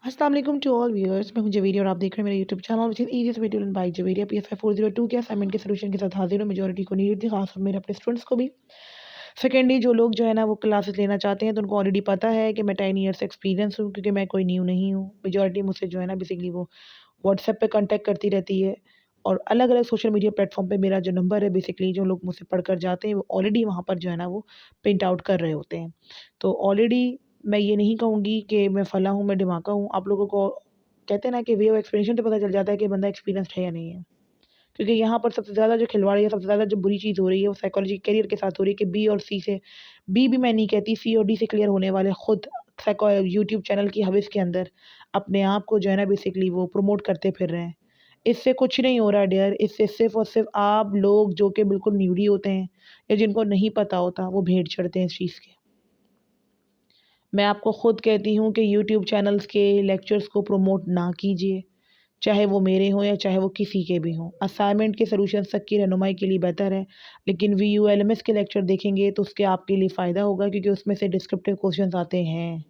अस्सलाम वालेकुम to all viewers. मैं हूं जवेरिया और आप देख रहे हैं मेरा YouTube channel which is easiest way to learn by Javeria. PSI 402 के असाइनमेंट के सोल्यूशन के साथ हाजिर हूं। मेजॉरिटी को नीड थी, खास मेरे अपने स्टूडेंट्स को भी। सेकेंडली जो लोग जो है ना वो क्लासेस लेना चाहते हैं तो उनको ऑलरेडी पता है कि मैं 10 ईयर्स एक्सपीरियंस हूँ, क्योंकि मैं कोई न्यू नहीं हूँ। मेजॉरिटी मुझसे जो है ना बेसिकली वो व्हाट्सएप पे कांटेक्ट करती रहती है, और अलग अलग सोशल मीडिया प्लेटफॉर्म पे मेरा जो नंबर है, बेसिकली जो लोग मुझसे पढ़कर जाते हैं वो ऑलरेडी वहाँ पर जो है ना वो प्रिंट आउट कर रहे होते हैं। तो ऑलरेडी मैं ये नहीं कहूँगी कि मैं फला हूँ, मैं दिमागा हूँ। आप लोगों को कहते हैं ना कि वे ऑफ एक्सप्लेनेशन से पता चल जाता है कि बंदा एक्सपीरियंस्ड है या नहीं है। क्योंकि यहाँ पर सबसे ज़्यादा जो खिलवाड़ है, सबसे ज़्यादा जो बुरी चीज़ हो रही है वो साइकोलॉजी करियर के साथ हो रही है कि बी और सी से, बी भी मैं नहीं कहती, सी और डी से क्लियर होने वाले खुद साइको यूट्यूब चैनल की हविस के अंदर अपने आप को जो है ना बेसिकली वो प्रमोट करते फिर रहे हैं। इससे कुछ नहीं हो रहा डियर। इससे सिर्फ़ और सिर्फ़ आप लोग जो कि बिल्कुल न्यूडी होते हैं या जिनको नहीं पता होता वो भेड़ चढ़ते हैं इस चीज़ के। मैं आपको खुद कहती हूँ कि यूट्यूब चैनल्स के लेक्चर्स को प्रमोट ना कीजिए, चाहे वो मेरे हों या चाहे वो किसी के भी हों। असाइनमेंट के सॉल्यूशंस तक की रहनुमाई के लिए बेहतर है, लेकिन वीयूएलएमएस के लेक्चर देखेंगे तो उसके आपके लिए फ़ायदा होगा, क्योंकि उसमें से डिस्क्रिप्टिव क्वेश्चंस आते हैं,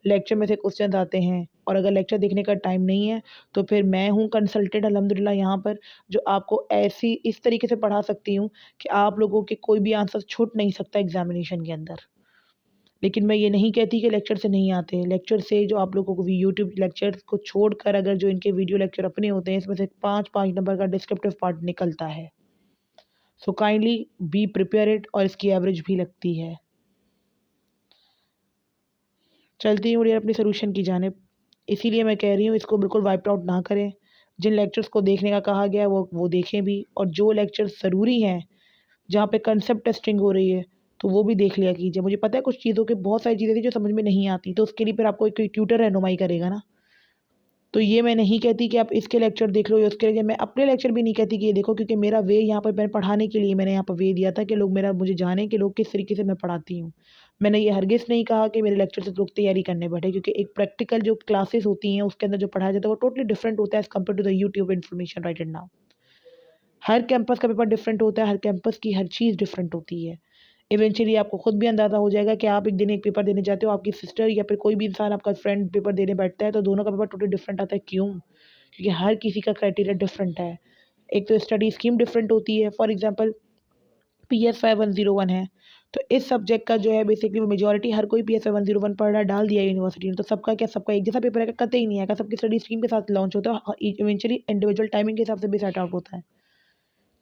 लेक्चर में से क्वेश्चंस आते हैं। और अगर लेक्चर देखने का टाइम नहीं है, तो फिर मैं हूँ कंसल्टेंट अल्हम्दुलिल्लाह यहाँ पर, जो आपको ऐसी इस तरीके से पढ़ा सकती हूँ कि आप लोगों के कोई भी आंसर छूट नहीं सकता एग्ज़ामिनेशन के अंदर। लेकिन मैं ये नहीं कहती कि लेक्चर से नहीं आते। लेक्चर से जो आप लोगों को भी यूट्यूब लेक्चर्स को छोड़कर अगर जो इनके वीडियो लेक्चर अपने होते हैं, इसमें से 5-5 नंबर का डिस्क्रिप्टिव पार्ट निकलता है। So kindly be prepare it, और इसकी एवरेज भी लगती है। चलती हूँ डियर अपनी सॉल्यूशन की जानिब। इसीलिए मैं कह रही हूँ इसको बिल्कुल वाइप आउट ना करें। जिन लेक्चर्स को देखने का कहा गया है वो देखें भी, और जो लेक्चर्स ज़रूरी हैं, जहाँ पे कंसेप्ट टेस्टिंग हो रही है, तो वो भी देख लिया कीजिए। मुझे पता है कुछ चीज़ों के बहुत सारी चीज़ें थी जो समझ में नहीं आती, तो उसके लिए फिर आपको एक कोई ट्यूटर रहनुमाई करेगा ना। तो ये मैं नहीं कहती कि आप इसके लेक्चर देख लो या उसके लेक्चर, मैं अपने लेक्चर भी नहीं कहती कि ये देखो, क्योंकि मेरा वे यहाँ पर मैंने पढ़ाने के लिए मैंने यहाँ पर वे दिया था कि लोग मेरा मुझे जानें कि लोग किस तरीके से मैं पढ़ाती हूँ। मैंने ये हरगिज़ नहीं कहा कि मेरे लेक्चर से लोग तैयारी करने बैठे, क्योंकि एक प्रैक्टिकल जो क्लासेस होती हैं उसके अंदर जो पढ़ाया जाता है वो टोटली डिफरेंट होता है as compare to the YouTube information right now. हर कैंपस का पेपर डिफरेंट होता है, हर कैंपस की हर चीज़ डिफरेंट होती है। इवेंचुअली आपको खुद भी अंदाज़ा हो जाएगा कि आप एक दिन एक पेपर देने जाते हो, आपकी सिस्टर या फिर कोई भी इंसान आपका फ्रेंड पेपर देने बैठता है, तो दोनों का पेपर टोटली डिफरेंट आता है। क्यों? क्योंकि हर किसी का क्राइटेरिया डिफरेंट है। एक तो स्टडी स्कीम डिफरेंट होती है। फॉर एग्ज़ाम्पल पीएस 5101 है, तो इस सब्जेक्ट का जो है बेसिकली वो मेजॉरिटी हर कोई पीएस 5101 पढ़ रहा है, डाल दिया यूनिवर्सिटी ने, तो सबका क्या, सबका एक जैसा पेपर आएगा? कतई नहीं आएगा। सबकी स्टडी स्कीम के साथ लॉन्च होता है, इवेंचुअली इंडिविजुअल टाइमिंग के हिसाब से भी सेट आउट होता है।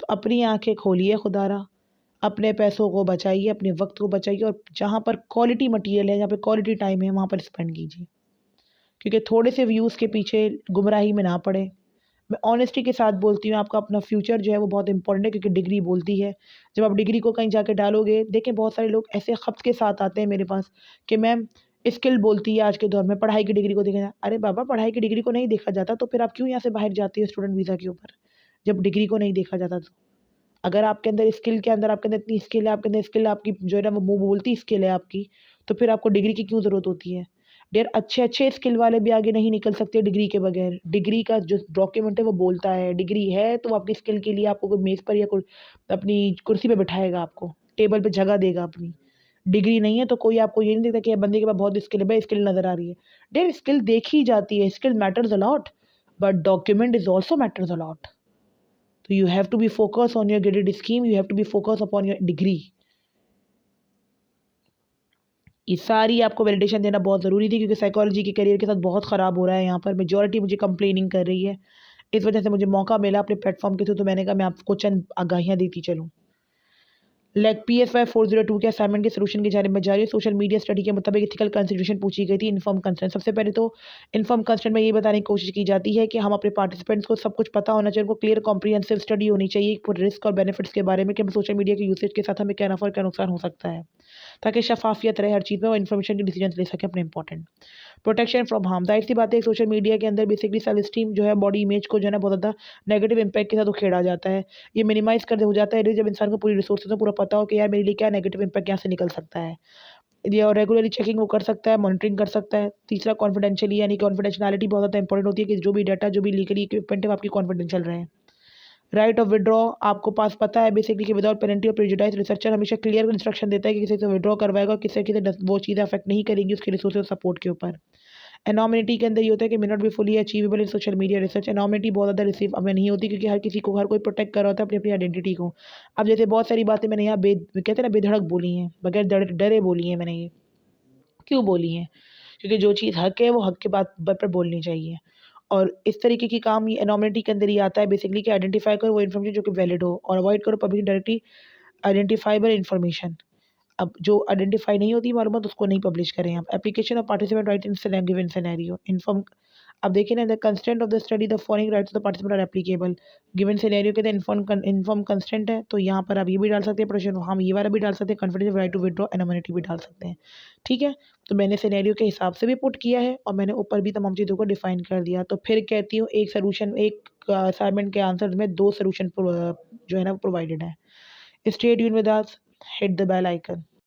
तो अपनी आँखें खोलिए खुदारा, अपने पैसों को बचाइए, अपने वक़्त को बचाइए, और जहाँ पर क्वालिटी मटीरियल है, जहाँ पे क्वालिटी टाइम है, वहाँ पर स्पेंड कीजिए। क्योंकि थोड़े से व्यूज़ के पीछे गुमराही में ना पड़े। मैं ऑनेस्टी के साथ बोलती हूँ, आपका अपना फ्यूचर जो है वो बहुत इंपॉर्टेंट है, क्योंकि डिग्री बोलती है। जब आप डिग्री को कहीं जाके डालोगे, देखें बहुत सारे लोग ऐसे ख़ब्त के साथ आते हैं मेरे पास कि मैम स्किल बोलती है आज के दौर में, पढ़ाई की डिग्री को देखा जाए। अरे बाबा, पढ़ाई की डिग्री को नहीं देखा जाता तो फिर आप क्यों यहाँ से बाहर जाती हो स्टूडेंट वीज़ा के ऊपर, जब डिग्री को नहीं देखा जाता तो? अगर आपके अंदर स्किल के अंदर आपके अंदर इतनी स्किल है, आपके अंदर स्किल आपकी जो है ना वो मुँह बोलती स्किल है आपकी, तो फिर आपको डिग्री की क्यों ज़रूरत होती है? डियर, अच्छे-अच्छे स्किल वाले भी आगे नहीं निकल सकते डिग्री के बगैर। डिग्री का जो डॉक्यूमेंट है वो बोलता है, डिग्री है तो वो आपकी स्किल के लिए आपको कोई मेज़ पर या कोई अपनी कुर्सी पे बिठाएगा आपको, टेबल पे जगह देगा अपनी। डिग्री नहीं है तो कोई आपको ये नहीं देखता कि ये बंदे के पास बहुत स्किल है, भाई स्किल नज़र आ रही है। डियर, स्किल देखी जाती है, skill matters a lot, but document is also matters a lot. So you have to be focused on your graded scheme. You have to be focused upon your degree. ये सारी आपको validation देना बहुत ज़रूरी थी, क्योंकि साइकोलॉजी के career के साथ बहुत ख़राब हो रहा है यहाँ पर। मेजॉरिटी मुझे कंप्लेनिंग कर रही है। इस वजह से मुझे मौका मिला अपने प्लेटफॉर्म के थ्रू, तो मैंने कहा मैं आपको चंद आगाहियाँ देती चलूँ। लेग पीएसवाई 402 के असाइनमेंट के सॉल्यूशन की जानिब में जा रही है। सोशल मीडिया स्टडी के मुताबिक एथिकल कंसिडरेशन पूछी गई थी, इन्फॉर्म कंसेंट। सबसे पहले तो इन्फॉर्म कंसेंट में ये बताने की कोशिश की जाती है कि हम अपने पार्टिसिपेंट्स को सब कुछ पता होना चाहिए, उनको क्लियर कॉम्प्रिहेंसिव स्टडी होनी चाहिए पूरे रिस्क और बेनिफिट्स के बारे में, कि हम सोशल मीडिया के यूसेज के साथ हमें क्या नफ़ा और क्या नुकसान हो सकता है, ताकि शफाफियत रहे हर चीज़ में और इन्फॉर्मेशन के डिसीजन ले सकें अपने इंपॉर्टेंट। प्रोटेक्शन फ्रॉम हार्म, जाहिर सी बात है सोशल मीडिया के अंदर बेसिकली सेल्फ स्टीम जो है, बॉडी इमेज को जो है ना बहुत ज़्यादा नेगेटिव इम्पैक्ट के साथ उखेड़ा जाता है। ये मिनिमाइज़ कर हो जाता है जब इंसान को पूरी रिसोर्सेज़ में पूरा पता हो कि यार मेरे लिए क्या नेगेटिव इम्पैक्ट यहाँ से निकल सकता है। ये और रेगुलरली चेकिंग वो कर सकता है, मॉनिटरिंग कर सकता है। तीसरा कॉन्फिडेंशियली, यानी कॉन्फिडेंशियलिटी बहुत ज़्यादा इंपॉर्टेंट होती है कि जो भी डाटा, जो भी लीगली इक्विपमेंट है वो आपकी कॉन्फिडेंशियल रहे। राइट ऑफ विड्रॉ, आपको पास पता है बेसिकली कि विदाउट पेनल्टी और प्रेजुडिस रिसर्चर हमेशा क्लियर इंस्ट्रक्शन देता है कि किसी से विड्रॉ करवाएगा और किसी वो चीज़ें अफेक्ट नहीं करेंगी उसके रिसोर्स और सपोर्ट के ऊपर। एनोमिनिटी के अंदर ये होता है कि may not be fully achievable in social media research. Anonymity बहुत ज़्यादा रिसीव हमें नहीं होती, क्योंकि हर किसी को, हर कोई प्रोटेक्ट कर रहा होता है अपनी अपनी आइडेंटिटी को। अब जैसे बहुत सारी बातें मैंने यहाँ कहते हैं ना, बेधड़क बोली हैं, बगैर डरे बोली हैं मैंने ये। क्यों बोली हैं? क्योंकि जो चीज़ हक है वो हक के बात पर बोलनी चाहिए। और इस तरीके की काम ये एनोमिनिटी के अंदर ये आता है बेसिकली, कि आइडेंटिफाई करो वो इन्फॉर्मेशन जो कि वैलिड हो, और अवॉइड करो पब्लिक डायरेक्टली आइडेंटिफाइबल इन्फॉर्मेशन। अब जो आइडेंटिफाई नहीं होती मालूमात, उसको नहीं पब्लिश करें आप। Application of participant right in given scenario inform. अब देखिए ना, the constant of the study the following rights of the participant are applicable. Given scenario के अंदर इन्फॉर्म कंस्टेंट है, तो यहाँ पर आप ये भी डाल सकते हैं प्रश्न, हम ये वाला भी डाल सकते हैं, कॉन्फिडेंशियल राइट टू विथड्रॉ एनोमिनिटी भी डाल सकते हैं। ठीक है, तो मैंने सिनेरियो के हिसाब से भी पुट किया है, और मैंने ऊपर भी तमाम चीज़ों को डिफाइन कर दिया। तो फिर कहती हूँ, एक सोल्यूशन, एक असाइनमेंट के आंसर में 2 सोल्यूशन जो है ना प्रोवाइडेड है। Stay tuned with us, hit the bell icon.